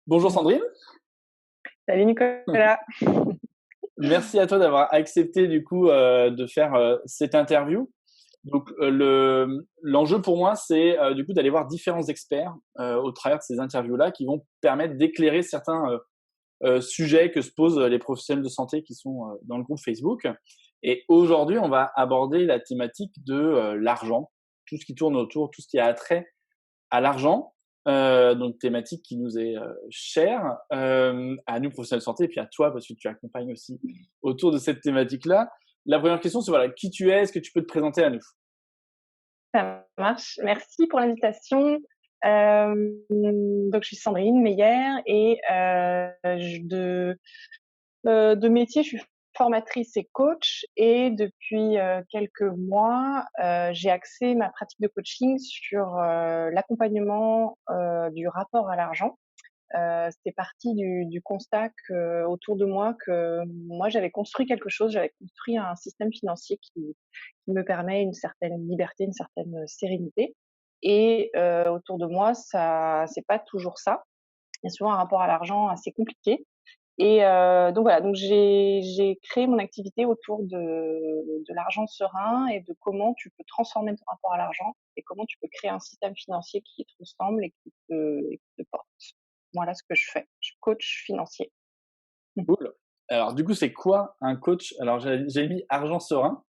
Bonjour Sandrine, Salut Nicolas. merci à toi d'avoir accepté du coup de faire cette interview. Donc l'enjeu pour moi c'est du coup d'aller voir différents experts au travers de ces interviews-là qui vont permettre d'éclairer certains sujets que se posent les professionnels de santé qui sont dans le groupe Facebook. Et aujourd'hui on va aborder la thématique de l'argent, tout ce qui tourne autour, tout ce qui a attrait à l'argent, donc thématique qui nous est chère, à nous professionnels de santé et puis à toi parce que tu accompagnes aussi autour de cette thématique-là. La première question, c'est voilà, qui tu es? Est-ce que tu peux te présenter à nous? Ça marche. Merci pour l'invitation. Donc je suis Sandrine Meyer et de métier, je suis formatrice et coach et depuis quelques mois, j'ai axé ma pratique de coaching sur l'accompagnement du rapport à l'argent. C'était parti du constat que autour de moi que moi j'avais construit quelque chose, j'avais construit un système financier qui me permet une certaine liberté, une certaine sérénité. Et autour de moi, ça c'est pas toujours ça. Il y a souvent un rapport à l'argent assez compliqué. Et donc voilà, donc j'ai créé mon activité autour de l'argent serein et de comment tu peux transformer ton rapport à l'argent et comment tu peux créer un système financier qui te ressemble et qui te porte. Voilà ce que je fais. Je suis coach financier. Cool. Alors du coup, c'est quoi un coach? Alors j'ai mis argent serein,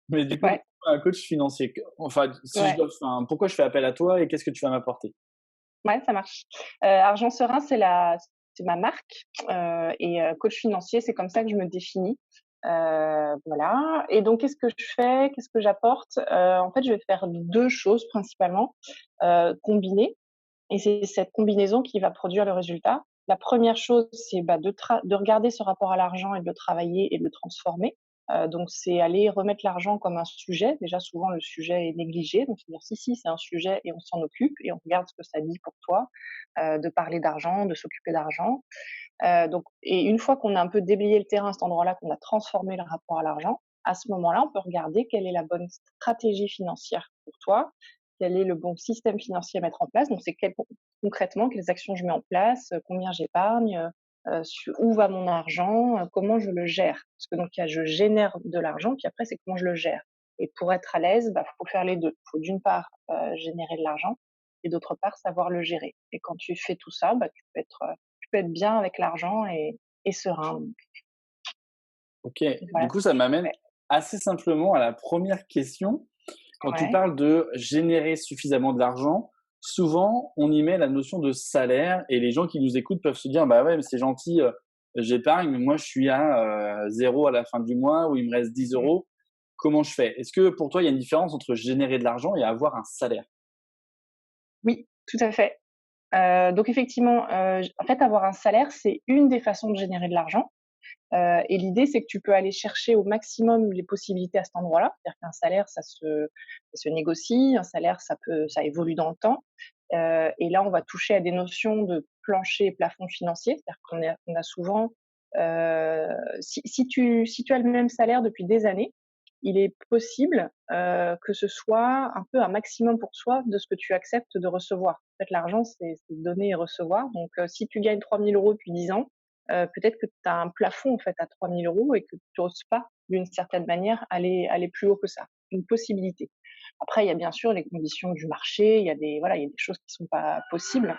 mais du coup, Ouais, c'est quoi un coach financier? Enfin, si je ouais, dois, enfin, pourquoi je fais appel à toi et qu'est-ce que tu vas m'apporter? ouais, ça marche. Argent serein, c'est ma marque, et coach financier, c'est comme ça que je me définis. Voilà. Et donc, qu'est-ce que je fais? Qu'est-ce que j'apporte? En fait, je vais faire 2 choses principalement, combinées, et c'est cette combinaison qui va produire le résultat. La première chose, c'est, bah, de regarder ce rapport à l'argent et de le travailler et de le transformer. Donc c'est aller remettre l'argent comme un sujet. Déjà, souvent, le sujet est négligé, donc c'est-à-dire: «Si, c'est un sujet et on s'en occupe et on regarde ce que ça dit pour toi, de parler d'argent, de s'occuper d'argent». Donc et une fois qu'on a un peu déblayé le terrain à cet endroit-là, qu'on a transformé le rapport à l'argent, à ce moment-là, on peut regarder quelle est la bonne stratégie financière pour toi, quel est le bon système financier à mettre en place. Donc c'est concrètement quelles actions je mets en place, combien j'épargne, où va mon argent, comment je le gère. Parce que donc il y a je génère de l'argent, puis après c'est comment je le gère. Et pour être à l'aise, bah, faut faire les 2. Il faut d'une part, générer de l'argent et d'autre part savoir le gérer. Et quand tu fais tout ça, bah, tu peux être bien avec l'argent et serein. Donc Ok, du voilà ce coup, que ça je m'amène fais. assez simplement à la première question. Quand tu Ouais. parles de générer suffisamment de l'argent, souvent, on y met la notion de salaire et les gens qui nous écoutent peuvent se dire: «Bah ouais, mais c'est gentil, j'épargne, mais moi je suis à 0 à la fin du mois ou il me reste 10 Mmh. euros. Comment je fais?» Est-ce que pour toi, il y a une différence entre générer de l'argent et avoir un salaire? Oui, tout à fait. Donc effectivement, en fait, avoir un salaire, c'est une des façons de générer de l'argent. Et l'idée, c'est que tu peux aller chercher au maximum les possibilités à cet endroit-là. C'est-à-dire qu'un salaire, ça se négocie, un salaire, ça évolue dans le temps. Et là, on va toucher à des notions de plancher et plafond financier. C'est-à-dire qu'on a souvent, si tu as le même salaire depuis des années, il est possible, que ce soit un peu un maximum pour soi de ce que tu acceptes de recevoir. En fait, l'argent, c'est donner et recevoir. Donc, si tu gagnes 3 000 € depuis 10 ans, peut-être que tu as un plafond, en fait, à 3 000 € et que tu oses pas, d'une certaine manière, aller plus haut que ça. Une possibilité. Après, il y a bien sûr les conditions du marché, il y a des choses qui sont pas possibles.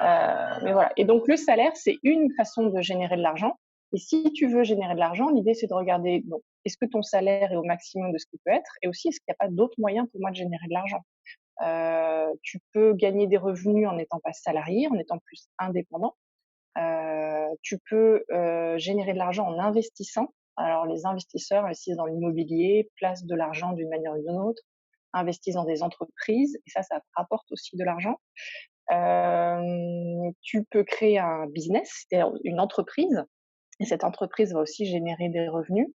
Mais voilà. Et donc le salaire, c'est une façon de générer de l'argent. Et si tu veux générer de l'argent, l'idée c'est de regarder, bon, est-ce que ton salaire est au maximum de ce qu'il peut être, et aussi est-ce qu'il n'y a pas d'autres moyens pour moi de générer de l'argent. Tu peux gagner des revenus en n'étant pas salarié, en étant plus indépendant. Tu peux générer de l'argent en investissant. Alors les investisseurs investissent dans l'immobilier, placent de l'argent d'une manière ou d'une autre, investissent dans des entreprises, et ça rapporte aussi de l'argent. Tu peux créer un business, c'est-à-dire une entreprise, et cette entreprise va aussi générer des revenus.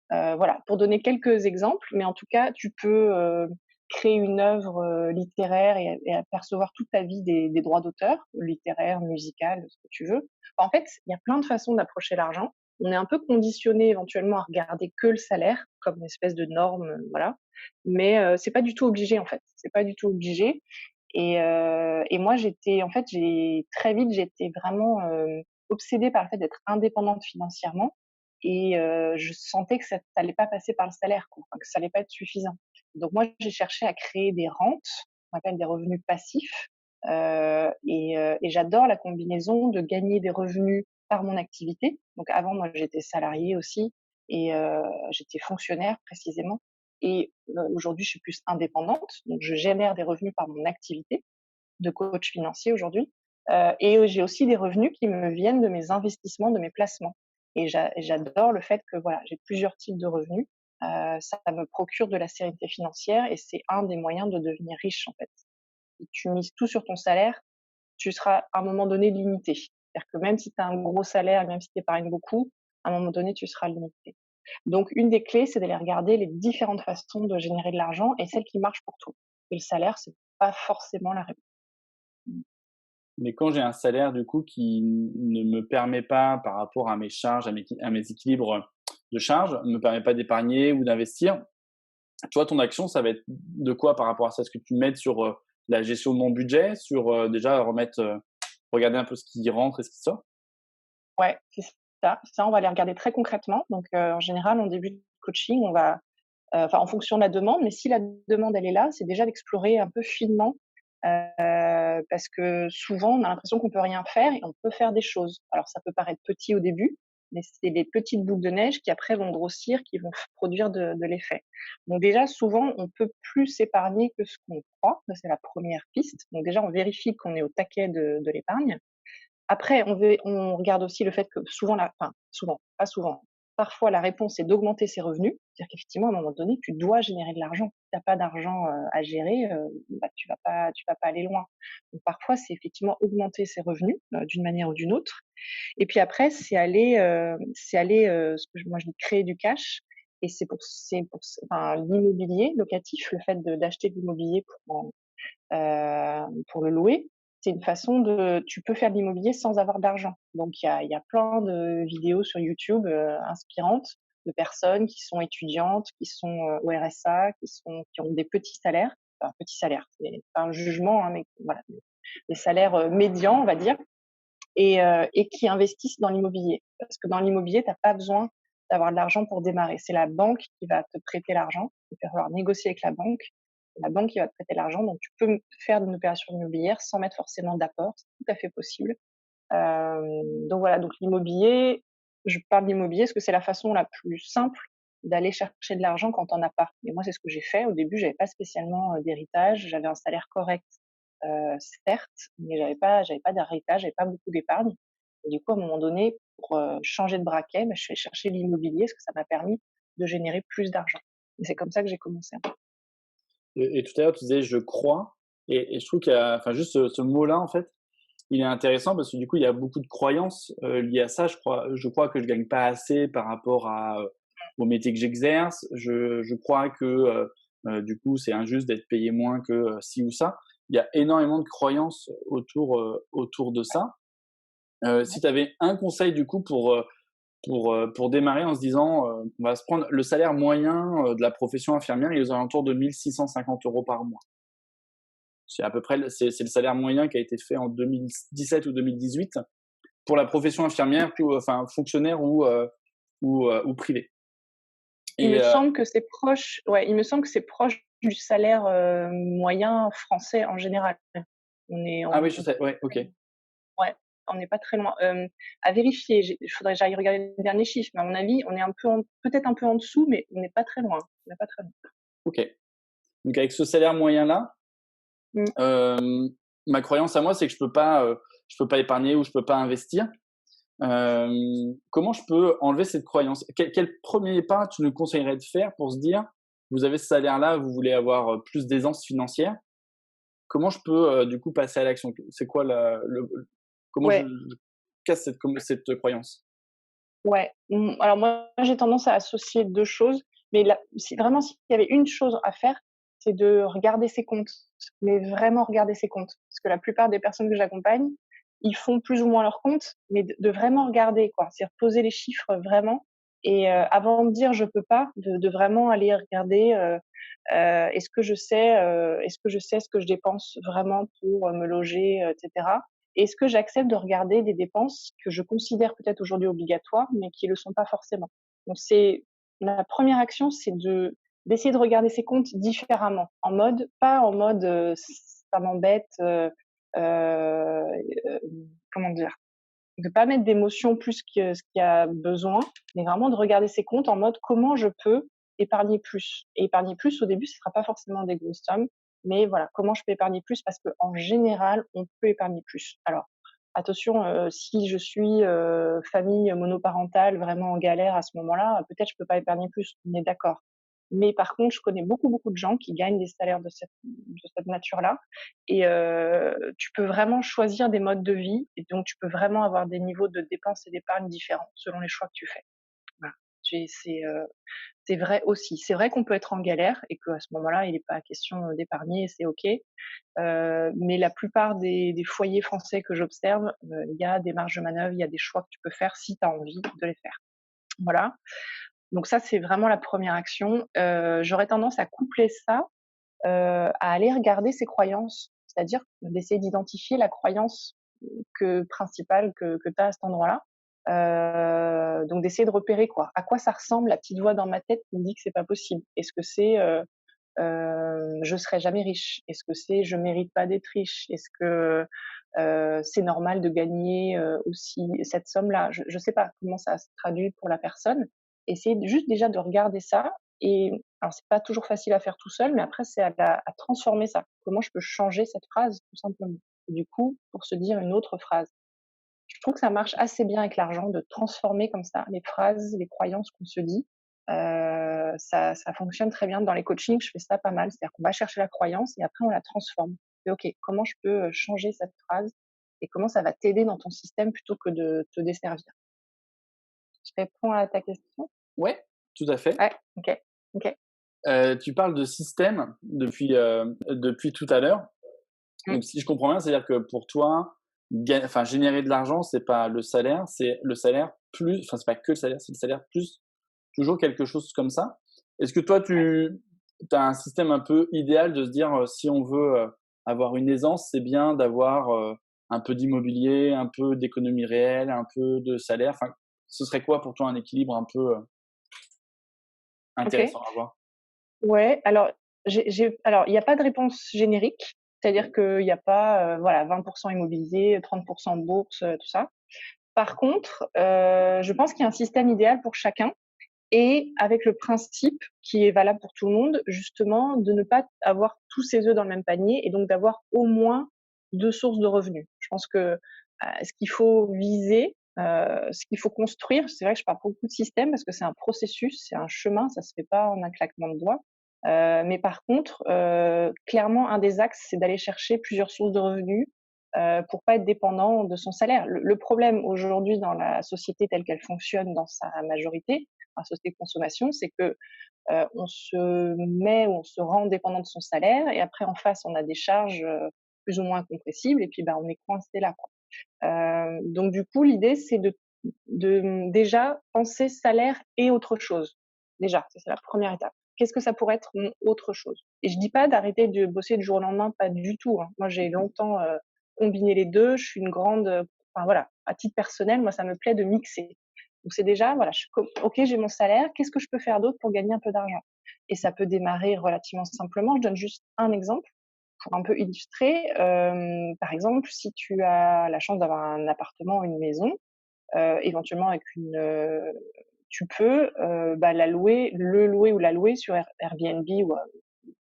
Voilà, pour donner quelques exemples, mais en tout cas, tu peux créer une œuvre littéraire et apercevoir toute ta vie des droits d'auteur, littéraire, musical, ce que tu veux. En fait, il y a plein de façons d'approcher l'argent. On est un peu conditionné éventuellement à regarder que le salaire comme une espèce de norme, voilà. Mais c'est pas du tout obligé en fait. C'est pas du tout obligé. Et moi, j'ai très vite, j'étais vraiment obsédée par le fait d'être indépendante financièrement. Et je sentais que ça allait pas passer par le salaire, quoi, enfin, que ça allait pas être suffisant. Donc moi, j'ai cherché à créer des rentes, qu'on appelle des revenus passifs. Et j'adore la combinaison de gagner des revenus par mon activité. Donc avant, moi, j'étais salariée aussi et j'étais fonctionnaire précisément. Et aujourd'hui, je suis plus indépendante, donc je génère des revenus par mon activité de coach financier aujourd'hui. Et j'ai aussi des revenus qui me viennent de mes investissements, de mes placements. Et j'adore le fait que voilà, j'ai plusieurs types de revenus. Ça me procure de la sérénité financière et c'est un des moyens de devenir riche en fait. Si tu mises tout sur ton salaire, tu seras à un moment donné limité. C'est-à-dire que même si tu as un gros salaire, même si tu épargnes beaucoup, à un moment donné, tu seras limité. Donc, une des clés, c'est d'aller regarder les différentes façons de générer de l'argent et celle qui marche pour tout. Et le salaire, c'est pas forcément la réponse. Mais quand j'ai un salaire du coup qui ne me permet pas par rapport à mes charges, à mes équilibres de charges, ne me permet pas d'épargner ou d'investir, toi ton action ça va être de quoi par rapport à ça? Est-ce que tu mets sur, la gestion de mon budget, sur, déjà regarder un peu ce qui rentre et ce qui sort? Ouais, c'est ça. Ça, on va les regarder très concrètement. Donc, en général, en début de coaching, on va, enfin, en fonction de la demande, mais si la demande, elle est là, c'est déjà d'explorer un peu finement, parce que souvent, on a l'impression qu'on peut rien faire et on peut faire des choses. Alors, ça peut paraître petit au début, mais c'est des petites boules de neige qui après vont grossir, qui vont produire de l'effet. Donc déjà, souvent, on peut plus s'épargner que ce qu'on croit. Ça, c'est la première piste. Donc déjà, on vérifie qu'on est au taquet de l'épargne. Après, on regarde aussi le fait que souvent, pas souvent, parfois la réponse est d'augmenter ses revenus. C'est-à-dire qu'effectivement, à un moment donné, tu dois générer de l'argent. Si tu as pas d'argent à gérer, bah, tu vas pas aller loin. Donc parfois, c'est effectivement augmenter ses revenus d'une manière ou d'une autre. Et puis après, ce que moi je dis créer du cash. Et enfin, l'immobilier locatif, le fait d'acheter de l'immobilier pour le louer, c'est une façon tu peux faire de l'immobilier sans avoir d'argent. Donc il y a plein de vidéos sur YouTube inspirantes de personnes qui sont étudiantes, qui sont au RSA, qui ont des petits salaires, enfin petits salaires, c'est pas un jugement, hein, mais voilà, des salaires médians, on va dire, et qui investissent dans l'immobilier. Parce que dans l'immobilier, t'as pas besoin d'avoir de l'argent pour démarrer. C'est la banque qui va te prêter l'argent. Il va falloir négocier avec la banque. C'est la banque qui va te prêter l'argent. Donc, tu peux faire une opération immobilière sans mettre forcément d'apport. C'est tout à fait possible. Donc voilà. Donc l'immobilier, je parle d'immobilier parce que c'est la façon la plus simple d'aller chercher de l'argent quand on as pas. Et moi, c'est ce que j'ai fait. Au début, j'avais pas spécialement d'héritage. J'avais un salaire correct, certes, mais j'avais pas d'héritage, j'avais pas beaucoup d'épargne. Et du coup, à un moment donné, pour changer de braquet, bah, je suis allée chercher l'immobilier parce que ça m'a permis de générer plus d'argent. Et c'est comme ça que j'ai commencé. Et tout à l'heure tu disais: «Je crois» et je trouve qu'il y a enfin juste ce mot-là en fait, il est intéressant parce que du coup, il y a beaucoup de croyances, liées à ça. Je crois que je gagne pas assez par rapport au métier que j'exerce. Je crois que, du coup, c'est injuste d'être payé moins que, ci ou ça. Il y a énormément de croyances autour de ça. Si Ouais. tu avais un conseil du coup pour démarrer en se disant, on va se prendre le salaire moyen, de la profession infirmière, il est aux alentours de 1 650 € par mois. C'est à peu près c'est le salaire moyen qui a été fait en 2017 ou 2018 pour la profession infirmière, enfin fonctionnaire ou privé. Il me Et semble que c'est proche, ouais, il me semble que c'est proche du salaire moyen français en général. ah oui, On je sais, ouais, OK. Ouais, on n'est pas très loin. À vérifier, il faudrait que j'aille regarder les derniers chiffres, mais à mon avis, on est peut-être un peu en dessous, mais on n'est pas très loin. On n'est pas très loin. OK. Donc avec ce salaire moyen-là, Mmh. ma croyance à moi, c'est que je peux pas épargner ou je peux pas investir. Comment je peux enlever cette croyance? Quel 1er pas tu nous conseillerais de faire pour se dire: «Vous avez ce salaire-là, vous voulez avoir, plus d'aisance financière». Comment je peux, du coup passer à l'action? C'est quoi la le comment Ouais, je casse cette croyance? ouais. Alors moi, j'ai tendance à associer 2 choses, mais là, si vraiment s'il y avait une chose à faire, c'est de regarder ses comptes, mais vraiment regarder ses comptes. Parce que la plupart des personnes que j'accompagne, ils font plus ou moins leurs comptes, mais de vraiment regarder, quoi. C'est-à-dire poser les chiffres vraiment. Et avant de dire je peux pas, de vraiment aller regarder est-ce que je sais ce que je dépense vraiment pour me loger, etc. Et est-ce que j'accepte de regarder des dépenses que je considère peut-être aujourd'hui obligatoires, mais qui le sont pas forcément. Donc c'est la première action, c'est d'essayer de regarder ses comptes différemment, pas en mode ça m'embête, euh, comment dire, de pas mettre d'émotion plus que ce qu'il y a besoin, mais vraiment de regarder ses comptes en mode comment je peux épargner plus. Et épargner plus, au début, ce sera pas forcément des grosses sommes, mais voilà, comment je peux épargner plus parce qu'en général, on peut épargner plus. Alors, attention, si je suis famille monoparentale vraiment en galère à ce moment-là, peut-être je peux pas épargner plus, on est d'accord. Mais par contre, je connais beaucoup, beaucoup de gens qui gagnent des salaires de cette nature-là. Et tu peux vraiment choisir des modes de vie. Et donc, tu peux vraiment avoir des niveaux de dépenses et d'épargne différents selon les choix que tu fais. Voilà. C'est vrai aussi. C'est vrai qu'on peut être en galère et qu'à ce moment-là, il n'est pas question d'épargner, c'est OK. Mais la plupart des foyers français que j'observe, il y a des marges de manœuvre, il y a des choix que tu peux faire si tu as envie de les faire. Voilà. Donc ça, c'est vraiment la première action. J'aurais tendance à coupler ça à aller regarder ses croyances, c'est-à-dire d'essayer d'identifier la croyance principale que tu as à cet endroit-là. Donc d'essayer de repérer à quoi ça ressemble la petite voix dans ma tête qui me dit que c'est pas possible. Est-ce que c'est je serai jamais riche? Est-ce que c'est je mérite pas d'être riche? Est-ce que c'est normal de gagner aussi cette somme-là? Je sais pas comment ça se traduit pour la personne. Essayer juste déjà de regarder ça et alors c'est pas toujours facile à faire tout seul, mais après c'est à transformer ça. Comment je peux changer cette phrase tout simplement. Et du coup, pour se dire une autre phrase. Je trouve que ça marche assez bien avec l'argent de transformer comme ça les phrases, les croyances qu'on se dit. Ça fonctionne très bien dans les coachings. Je fais ça pas mal, c'est-à-dire qu'on va chercher la croyance et après on la transforme. Et ok, comment je peux changer cette phrase et comment ça va t'aider dans ton système plutôt que de te desservir. Je réponds à ta question. Ouais, tout à fait. Ouais, ok, ok. Tu parles de système depuis tout à l'heure. Mm. Donc, si je comprends bien, c'est-à-dire que pour toi, générer de l'argent, c'est pas le salaire, c'est le salaire plus, enfin, c'est pas que le salaire, c'est le salaire plus toujours quelque chose comme ça. Est-ce que toi, Ouais. tu as un système un peu idéal de se dire, si on veut avoir une aisance, c'est bien d'avoir un peu d'immobilier, un peu d'économie réelle, un peu de salaire. Enfin, ce serait quoi pour toi un équilibre un peu Ok. intéressant à avoir? Ouais, alors alors il n'y a pas de réponse générique, c'est-à-dire qu'il n'y a pas, voilà 20 immobilier, 30 bourse, tout ça. Par contre, je pense qu'il y a un système idéal pour chacun et avec le principe qui est valable pour tout le monde, justement, de ne pas avoir tous ses œufs dans le même panier et donc d'avoir au moins 2 sources de revenus. Je pense que, ce qu'il faut viser, ce qu'il faut construire, c'est vrai que je parle beaucoup de système parce que c'est un processus, c'est un chemin, ça se fait pas en un claquement de doigts. Mais par contre, clairement, un des axes, c'est d'aller chercher plusieurs sources de revenus pour pas être dépendant de son salaire. Le problème aujourd'hui dans la société telle qu'elle fonctionne dans sa majorité, la société de consommation, c'est que on se rend dépendant de son salaire et après en face on a des charges plus ou moins incompressibles et puis on est coincé là. Quoi. Donc du coup l'idée c'est de déjà penser salaire et autre chose. Déjà, ça, c'est la première étape. Qu'est-ce que ça pourrait être mon autre chose? Et je dis pas d'arrêter de bosser du jour au lendemain, pas du tout. Hein. Moi j'ai longtemps combiné les deux. Je suis une grande, enfin voilà, à titre personnel, moi ça me plaît de mixer. Donc c'est déjà, voilà, ok, j'ai mon salaire, qu'est-ce que je peux faire d'autre pour gagner un peu d'argent? Et ça peut démarrer relativement simplement. Je donne juste un exemple pour un peu illustrer. Par exemple, si tu as la chance d'avoir un appartement ou une maison, éventuellement avec tu peux la louer, le louer ou la louer sur Airbnb ou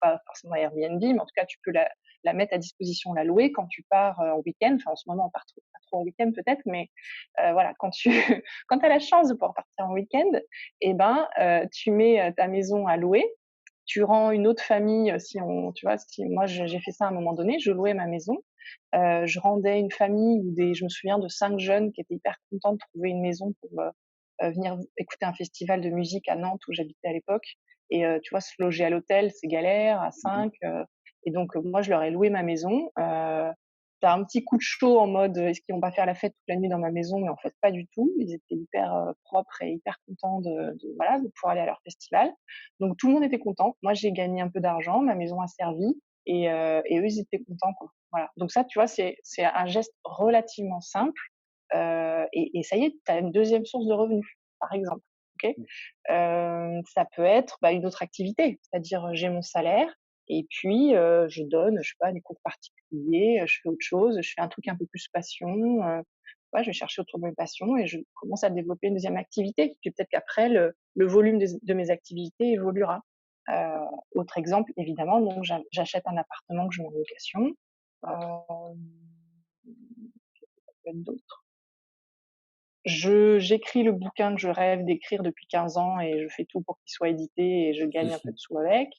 pas forcément Airbnb, mais en tout cas tu peux la mettre à disposition, la louer quand tu pars en week-end. Enfin en ce moment on part pas trop en week-end peut-être, mais voilà quand tu quand as la chance de pouvoir partir en week-end, et tu mets ta maison à louer. Tu rends une autre famille, tu vois, si moi j'ai fait ça à un moment donné, je louais ma maison, je rendais une famille je me souviens de 5 jeunes qui étaient hyper contents de trouver une maison pour venir écouter un festival de musique à Nantes où j'habitais à l'époque. Et tu vois, se loger à l'hôtel, c'est galère, à Mmh. 5. Et donc, moi, je leur ai loué ma maison. as un petit coup de chaud en mode est-ce qu'ils vont pas faire la fête toute la nuit dans ma maison, mais en fait pas du tout. Ils étaient hyper propres et hyper contents voilà, de pouvoir aller à leur festival. Donc tout le monde était content. Moi j'ai gagné un peu d'argent, ma maison a servi et eux ils étaient contents quoi. Voilà. Donc ça tu vois c'est un geste relativement simple et ça y est, tu as une deuxième source de revenus par exemple. OK? Ça peut être, bah, une autre activité, c'est-à-dire, j'ai mon salaire et puis, je donne, je sais pas, des cours particuliers, je fais autre chose, je fais un truc un peu plus passion, ouais, je vais chercher autour de mes passions et je commence à développer une deuxième activité. Puis peut-être qu'après le volume de mes activités évoluera. Autre exemple, évidemment, donc j'achète un appartement que je mets en location. Qu'est-ce que ça peut être d'autre? J'écris le bouquin que je rêve d'écrire depuis 15 ans et je fais tout pour qu'il soit édité et je gagne un peu de sous avec.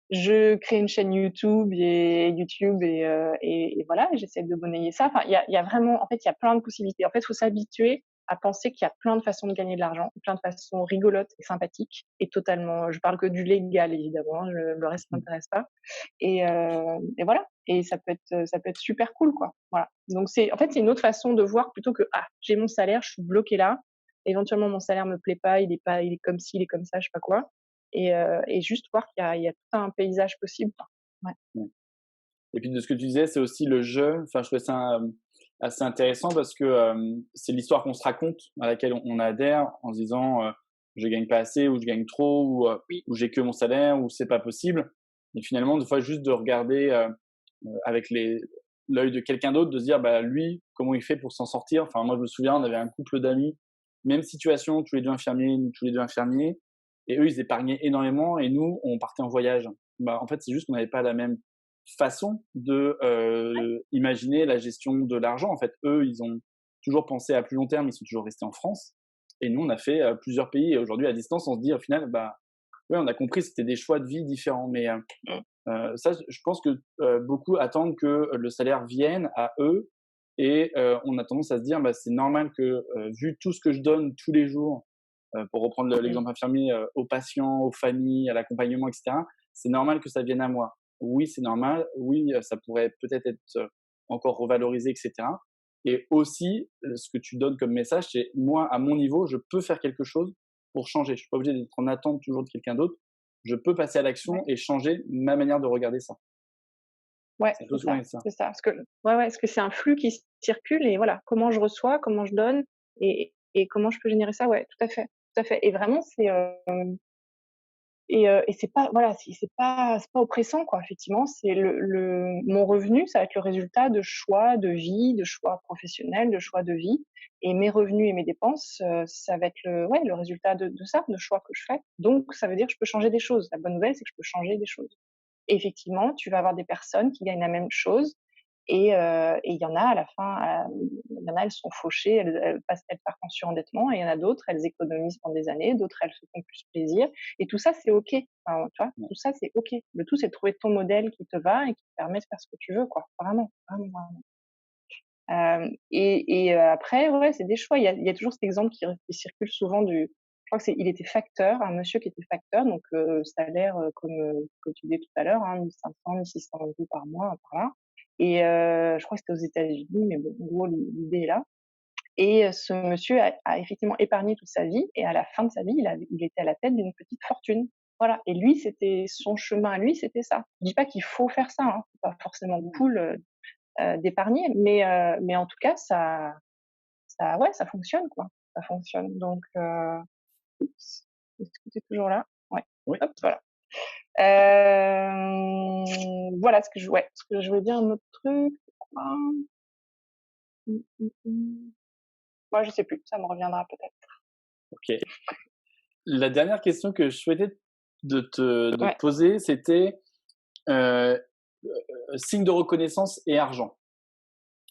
Je crée une chaîne YouTube et voilà, j'essaie de monnayer ça. Enfin, il y a vraiment, en fait, il y a plein de possibilités. En fait, il faut s'habituer à penser qu'il y a plein de façons de gagner de l'argent, plein de façons rigolotes et sympathiques et totalement, je parle que du légal, évidemment, le reste m'intéresse pas. Et voilà. Et ça peut être super cool, quoi. Voilà. Donc en fait, c'est une autre façon de voir plutôt que, ah, j'ai mon salaire, je suis bloqué là. Éventuellement, mon salaire me plaît pas, il est comme ci, il est comme ça, je sais pas quoi. Et juste voir qu'il y a tout un paysage possible. Ouais. Ouais. Et puis de ce que tu disais, c'est aussi le jeu. Enfin, je trouvais ça assez intéressant parce que c'est l'histoire qu'on se raconte, à laquelle on adhère en se disant je gagne pas assez ou je gagne trop ou j'ai que mon salaire ou c'est pas possible. Et finalement, des fois, juste de regarder avec l'œil de quelqu'un d'autre, de se dire bah lui, comment il fait pour s'en sortir. Enfin, moi, je me souviens, on avait un couple d'amis, même situation, tous les deux infirmiers, nous tous les deux infirmiers, et eux, ils épargnaient énormément et nous, on partait en voyage. Bah, en fait, c'est juste qu'on n'avait pas la même façon de imaginer la gestion de l'argent. En fait, eux, ils ont toujours pensé à plus long terme, ils sont toujours restés en France. Et nous, on a fait plusieurs pays. Et aujourd'hui, à distance, on se dit au final, bah, ouais, on a compris, c'était des choix de vie différents. Mais ça, je pense que beaucoup attendent que le salaire vienne à eux. Et on a tendance à se dire, bah, c'est normal que, vu tout ce que je donne tous les jours, pour reprendre l'exemple infirmier, aux patients, aux familles, à l'accompagnement, etc., c'est normal que ça vienne à moi. Oui, c'est normal. Oui, ça pourrait peut-être être encore revalorisé, etc. Et aussi, ce que tu donnes comme message, c'est moi, à mon niveau, je peux faire quelque chose pour changer. Je suis pas obligé d'être en attente toujours de quelqu'un d'autre. Je peux passer à l'action Ouais. et changer ma manière de regarder ça. Ouais, C'est c'est ça, ouais, ça. c'est ça. Parce que ouais, ouais, parce que c'est un flux qui circule et voilà, comment je reçois, comment je donne et comment je peux générer ça, ouais, tout à fait, tout à fait. Et vraiment, et c'est pas voilà, c'est pas oppressant quoi, effectivement. C'est mon revenu, ça va être le résultat de choix de vie, de choix professionnels, de choix de vie et mes revenus et mes dépenses, ça va être le résultat de ça, de choix que je fais. Donc ça veut dire que je peux changer des choses. La bonne nouvelle, c'est que je peux changer des choses. Et effectivement, tu vas avoir des personnes qui gagnent la même chose et il y en a à la fin, il y en a, elles sont fauchées, elles partent en surendettement et il y en a d'autres, elles économisent pendant des années, d'autres, elles se font plus plaisir et tout ça, c'est OK. Enfin, tu vois? Ouais. Tout ça, c'est OK. Le tout, c'est de trouver ton modèle qui te va et qui te permet de faire ce que tu veux, quoi. Vraiment, vraiment, vraiment. Après, ouais, c'est des choix. Il y a toujours cet exemple qui circule souvent je crois que il était facteur, un monsieur qui était facteur, donc salaire comme tu disais tout à l'heure, hein, 1 500-1 600 € par mois, par là. Et je crois que c'était aux États-Unis, mais bon, en gros, l'idée est là. Et ce monsieur a effectivement épargné toute sa vie et à la fin de sa vie, il était à la tête d'une petite fortune. Voilà. Et lui, c'était son chemin à lui, c'était ça. Je dis pas qu'il faut faire ça, hein, c'est pas forcément cool d'épargner, mais en tout cas, ouais, ça fonctionne, quoi. Ça fonctionne. Donc, oups, est-ce que tu es toujours là? Ouais. Oui. Hop, voilà. Voilà ce que je voulais dire, un autre truc, c'est quoi? Ouais, je sais plus, ça me reviendra peut-être. Ok. La dernière question que je souhaitais de te Ouais. poser, c'était euh, signe de reconnaissance et argent.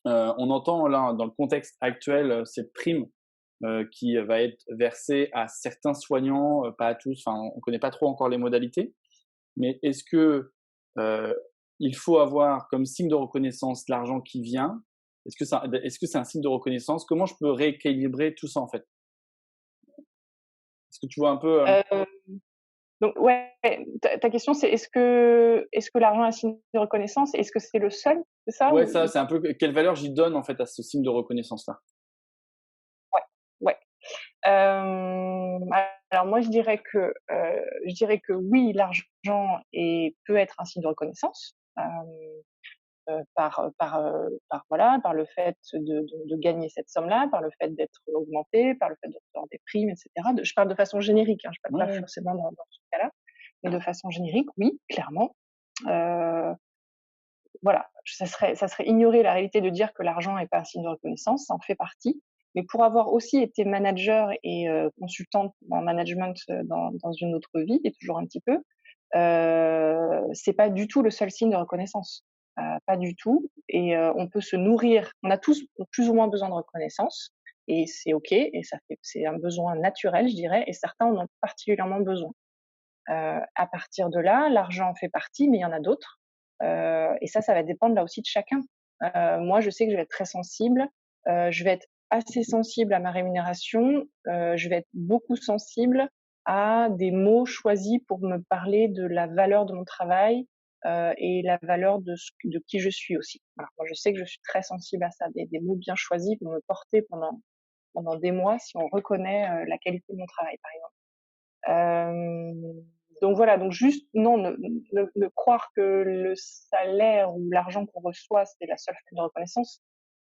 On entend là, dans le contexte actuel, cette prime qui va être versée à certains soignants, pas à tous, enfin, on ne connaît pas trop encore les modalités, mais est-ce que il faut avoir comme signe de reconnaissance l'argent qui vient? Est-ce que c'est un signe de reconnaissance? Comment je peux rééquilibrer tout ça en fait? Est-ce que tu vois un peu Heu Donc ouais, ta question c'est est-ce que l'argent est un signe de reconnaissance? Est-ce que c'est le seul? C'est ça Ouais, ça, ou c'est un peu quelle valeur j'y donne, en fait, à ce signe de reconnaissance-là? ouais, ouais. Alors moi je dirais que oui, l'argent peut être un signe de reconnaissance, par voilà, par le fait de gagner cette somme-là, par le fait d'être augmenté, par le fait de recevoir des primes et cetera. Je parle de façon générique, hein, je parle Ouais, pas ouais. forcément dans ce cas-là, mais de façon générique, oui, clairement. Heu, voilà, ça serait ignorer la réalité de dire que l'argent est pas un signe de reconnaissance, ça en fait partie. Mais pour avoir aussi été manager et consultante en management, dans une autre vie et toujours un petit peu, c'est pas du tout le seul signe de reconnaissance, pas du tout. Et on peut se nourrir, on a tous plus ou moins besoin de reconnaissance et c'est OK et c'est un besoin naturel, je dirais, et certains en ont particulièrement besoin. À partir de là, l'argent en fait partie, mais il y en a d'autres. Et ça va dépendre là aussi de chacun. Moi, je sais que je vais être très sensible. Je vais être assez sensible à ma rémunération. Je vais être beaucoup sensible à des mots choisis pour me parler de la valeur de mon travail et la valeur de qui je suis aussi. Voilà. Moi, je sais que je suis très sensible à ça, des mots bien choisis pour me porter pendant des mois si on reconnaît la qualité de mon travail, par exemple. Donc voilà, donc juste non, ne croire que le salaire ou l'argent qu'on reçoit, c'est la seule forme de reconnaissance,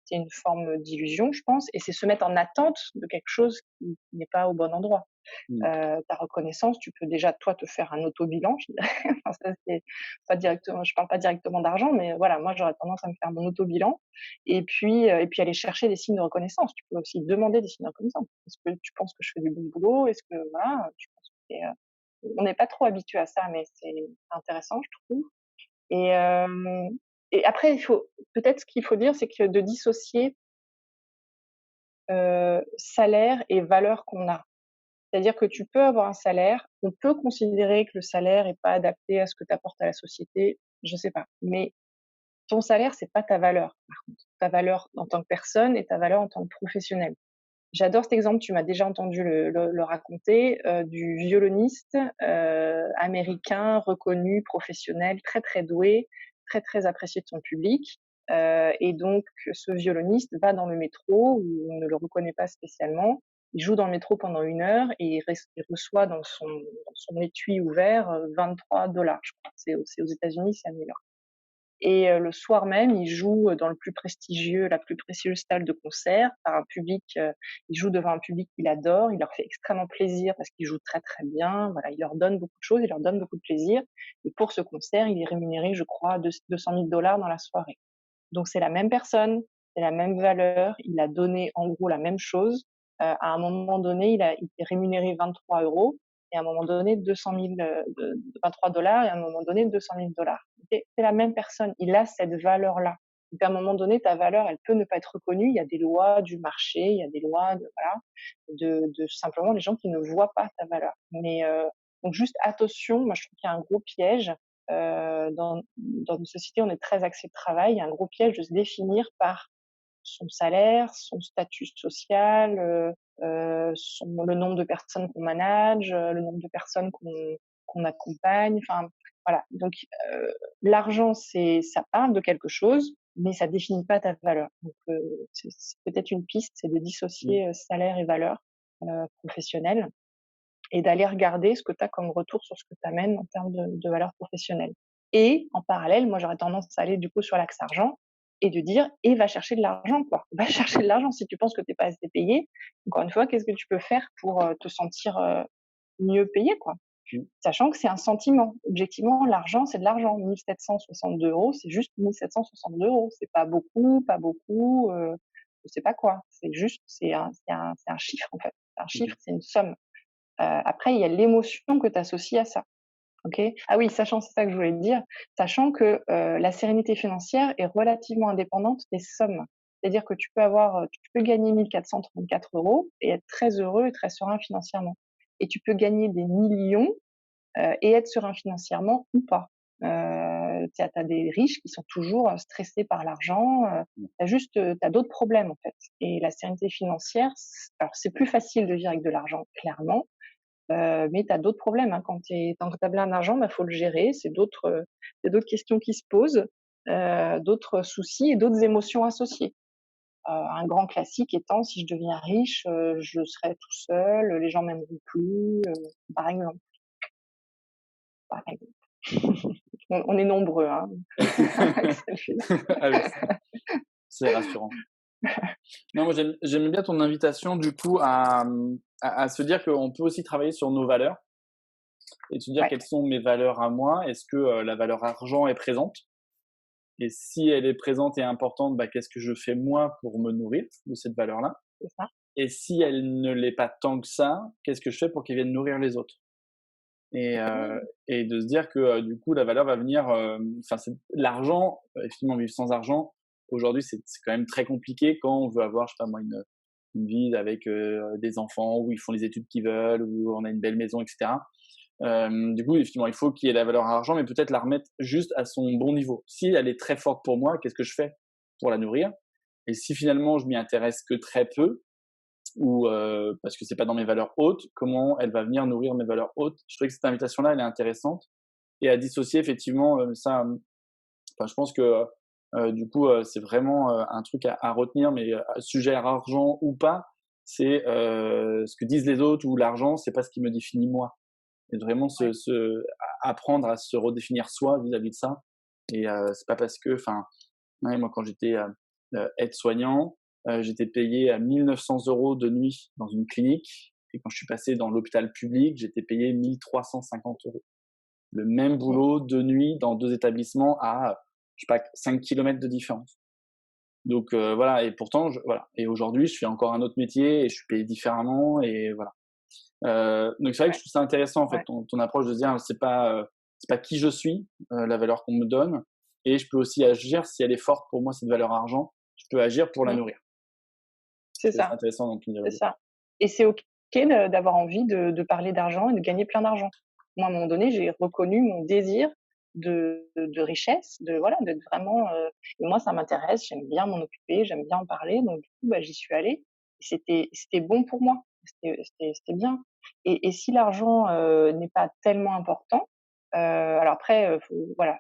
c'est une forme d'illusion, je pense, et c'est se mettre en attente de quelque chose qui n'est pas au bon endroit. Mmh. Ta reconnaissance, tu peux déjà toi te faire un auto-bilan, je dirais. Enfin, ça c'est pas directement, je parle pas directement d'argent, mais voilà, moi j'aurais tendance à me faire mon auto-bilan et puis aller chercher des signes de reconnaissance. Tu peux aussi demander des signes de reconnaissance. Est-ce que tu penses que je fais du bon boulot? Est-ce que voilà, tu penses que on n'est pas trop habitué à ça, mais c'est intéressant, je trouve. Et, après, peut-être ce qu'il faut dire, c'est que de dissocier salaire et valeur qu'on a. C'est-à-dire que tu peux avoir un salaire, on peut considérer que le salaire est pas adapté à ce que tu apportes à la société, je sais pas. Mais ton salaire, c'est pas ta valeur, par contre. Ta valeur en tant que personne et ta valeur en tant que professionnel. J'adore cet exemple, tu m'as déjà entendu le raconter, du violoniste américain reconnu, professionnel, très très doué, très très apprécié de son public. Et donc ce violoniste va dans le métro où on ne le reconnaît pas spécialement. Il joue dans le métro pendant 1 heure et il reçoit dans son étui ouvert 23 $. Je crois. C'est aux États-Unis, c'est à New York. Et le soir même, il joue dans la plus prestigieuse salle de concert, par un public. Il joue devant un public qu'il adore. Il leur fait extrêmement plaisir parce qu'il joue très très bien. Voilà, il leur donne beaucoup de choses, il leur donne beaucoup de plaisir. Et pour ce concert, il est rémunéré, je crois, 200 000 $ dans la soirée. Donc c'est la même personne, c'est la même valeur. Il a donné en gros la même chose. À un moment donné, il est rémunéré 23 € et à un moment donné 23 $ et à un moment donné 200 000 $. C'est la même personne. Il a cette valeur-là. Donc à un moment donné, ta valeur, elle peut ne pas être reconnue. Il y a des lois du marché, il y a des lois de voilà, de simplement les gens qui ne voient pas ta valeur. Mais donc juste attention. Moi, je trouve qu'il y a un gros piège dans une société, on est très axé de travail. Il y a un gros piège de se définir par son salaire, son statut social, le nombre de personnes qu'on manage, le nombre de personnes qu'on accompagne. Enfin, voilà. Donc, l'argent, ça parle de quelque chose, mais ça définit pas ta valeur. Donc, c'est peut-être une piste, c'est de Mmh. dissocier salaire et valeur professionnelle et d'aller regarder ce que tu as comme retour sur ce que tu amènes en termes de valeur professionnelle. Et en parallèle, moi, j'aurais tendance à aller du coup sur l'axe argent et de dire et va chercher de l'argent, quoi. Va chercher de l'argent si tu penses que tu es pas assez payé. Encore une fois, qu'est-ce que tu peux faire pour te sentir mieux payé, quoi. Mmh. Sachant que c'est un sentiment. Objectivement, l'argent, c'est de l'argent. 1 762 €, c'est juste 1 762 €. C'est pas beaucoup, pas beaucoup, je sais pas quoi. C'est juste, c'est un chiffre en fait. C'est un Mmh. chiffre, c'est une somme. Après, il y a l'émotion que tu associes à ça. OK? Ah oui, c'est ça que je voulais te dire, sachant que la sérénité financière est relativement indépendante des sommes. C'est-à-dire que tu peux gagner 1 434 € et être très heureux et très serein financièrement. Et tu peux gagner des millions et être serein financièrement ou pas. Tu as des riches qui sont toujours stressés par l'argent. Tu as d'autres problèmes en fait. Et la sérénité financière, alors c'est plus facile de vivre avec de l'argent, clairement, Mais tu as d'autres problèmes, hein. Quand tu as plein d'argent, bah, faut le gérer. C'est d'autres questions qui se posent, d'autres soucis et d'autres émotions associées. Un grand classique étant: si je deviens riche, je serai tout seul, les gens m'aimeront plus, par exemple, par exemple. On est nombreux, hein, avec celle-là. Avec ça, c'est rassurant. Non, moi j'aime bien ton invitation du coup à se dire qu'on peut aussi travailler sur nos valeurs et se dire Ouais, quelles sont mes valeurs à moi. Est-ce que la valeur argent est présente? Et si elle est présente et importante, bah, qu'est-ce que je fais moi pour me nourrir de cette valeur-là? c'est ça. Et si elle ne l'est pas tant que ça, qu'est-ce que je fais pour qu'elle vienne nourrir les autres? Et, Mmh. heu, et de se dire que du coup la valeur va venir, enfin c'est l'argent, effectivement vivre sans argent, aujourd'hui c'est quand même très compliqué quand on veut avoir, je sais pas moi, une vie avec des enfants, où ils font les études qu'ils veulent, où on a une belle maison, etc. Du coup, effectivement, il faut qu'il y ait la valeur à argent, mais peut-être la remettre juste à son bon niveau. Si elle est très forte pour moi, qu'est-ce que je fais pour la nourrir? Et si finalement je m'y intéresse que très peu, ou parce que c'est pas dans mes valeurs hautes, comment elle va venir nourrir mes valeurs hautes? Je trouvais que cette invitation-là, elle est intéressante et à dissocier effectivement, ça, enfin je pense que, du coup, c'est vraiment, un truc à retenir, mais, sujet à argent ou pas, c'est, ce que disent les autres ou l'argent, c'est pas ce qui me définit moi. Et vraiment Ouais. apprendre à se redéfinir soi vis-à-vis de ça. Et c'est pas parce que, enfin, ouais, moi quand j'étais aide-soignant, j'étais payé à 1 900 € de nuit dans une clinique. Et quand je suis passé dans l'hôpital public, j'étais payé 1 350 €. Le même Mmh. boulot de nuit dans 2 établissements à, je sais pas, 5 kilomètres de différence. Donc voilà, et pourtant, voilà. Et aujourd'hui, je fais encore un autre métier et je suis payé différemment et voilà. Donc c'est vrai que Ouais, je trouve ça intéressant en fait ouais. ton approche de se dire c'est pas qui je suis, la valeur qu'on me donne, et je peux aussi agir si elle est forte pour moi cette valeur argent, je peux agir pour la Mmh. nourrir. Je C'est trouvais ça ça, intéressant dans ton c'est dialogue. ça. Et c'est OK d'avoir envie de parler d'argent et de gagner plein d'argent. Moi, à un moment donné, j'ai reconnu mon désir de richesse, voilà, d'être vraiment, et moi ça m'intéresse, j'aime bien m'en occuper, j'aime bien en parler, donc du coup, bah, j'y suis allée. C'était bon pour moi, c'était bien. Et si l'argent, n'est pas tellement important, alors après, faut voilà,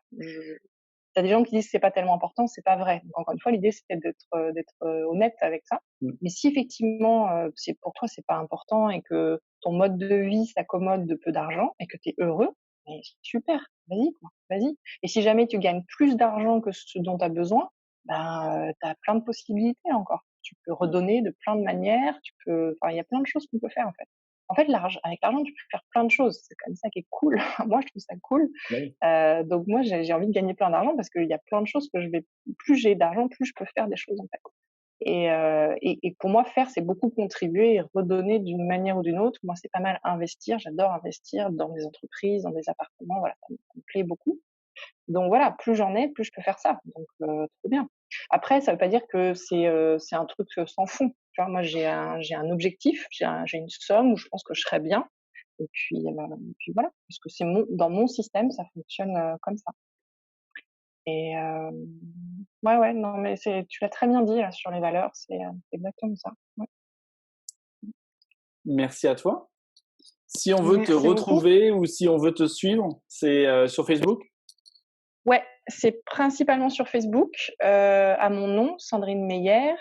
il y a des gens qui disent que c'est pas tellement important, c'est pas vrai. Donc encore une fois, l'idée c'est d'être honnête avec ça. Mmh. Mais si effectivement, c'est pour toi c'est pas important et que ton mode de vie s'accommode de peu d'argent et que tu es heureux, mais super, vas-y quoi, vas-y. Et si jamais tu gagnes plus d'argent que ce dont tu as besoin, ben, tu as plein de possibilités encore. Tu peux Ouais. redonner de plein de manières, tu peux enfin il y a plein de choses qu'on peut faire en fait. En fait, avec l'argent, tu peux faire plein de choses. C'est comme ça qui est cool. Moi, je trouve ça cool. Bah oui. Donc moi, j'ai envie de gagner plein d'argent parce qu'il y a plein de choses que je vais plus j'ai d'argent, plus je peux faire des choses, en fait. Et pour moi, faire, c'est beaucoup contribuer et redonner d'une manière ou d'une autre. Moi, c'est pas mal investir. J'adore investir dans des entreprises, dans des appartements. Voilà, ça me plaît beaucoup. Donc voilà, plus j'en ai, plus je peux faire ça. Donc trop bien. Après, ça veut pas dire que c'est un truc sans fond. Tu vois, moi, j'ai un objectif, j'ai une somme où je pense que je serais bien. Et puis voilà, parce que dans mon système, ça fonctionne comme ça. Et ouais, ouais, non, mais tu l'as très bien dit là sur les valeurs, c'est exactement ça. Ouais. Merci à toi. Si on veut te Merci beaucoup. retrouver ou si on veut te suivre, c'est, sur Facebook? Ouais, c'est principalement sur Facebook, à mon nom, Sandrine Meyer.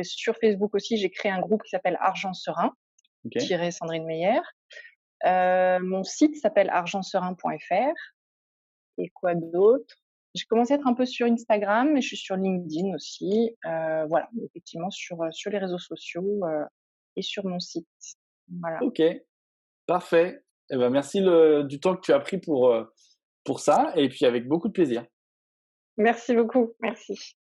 Sur Facebook aussi, j'ai créé un groupe qui s'appelle Argent Serein, OK. tiré Sandrine Meyer. Mon site s'appelle argentserein.fr. Et quoi d'autre? J'ai commencé à être un peu sur Instagram, mais je suis sur LinkedIn aussi. Voilà, effectivement sur les réseaux sociaux, et sur mon site. Voilà. OK, parfait. Et ben merci du temps que tu as pris pour ça, et puis avec beaucoup de plaisir. Merci beaucoup, merci.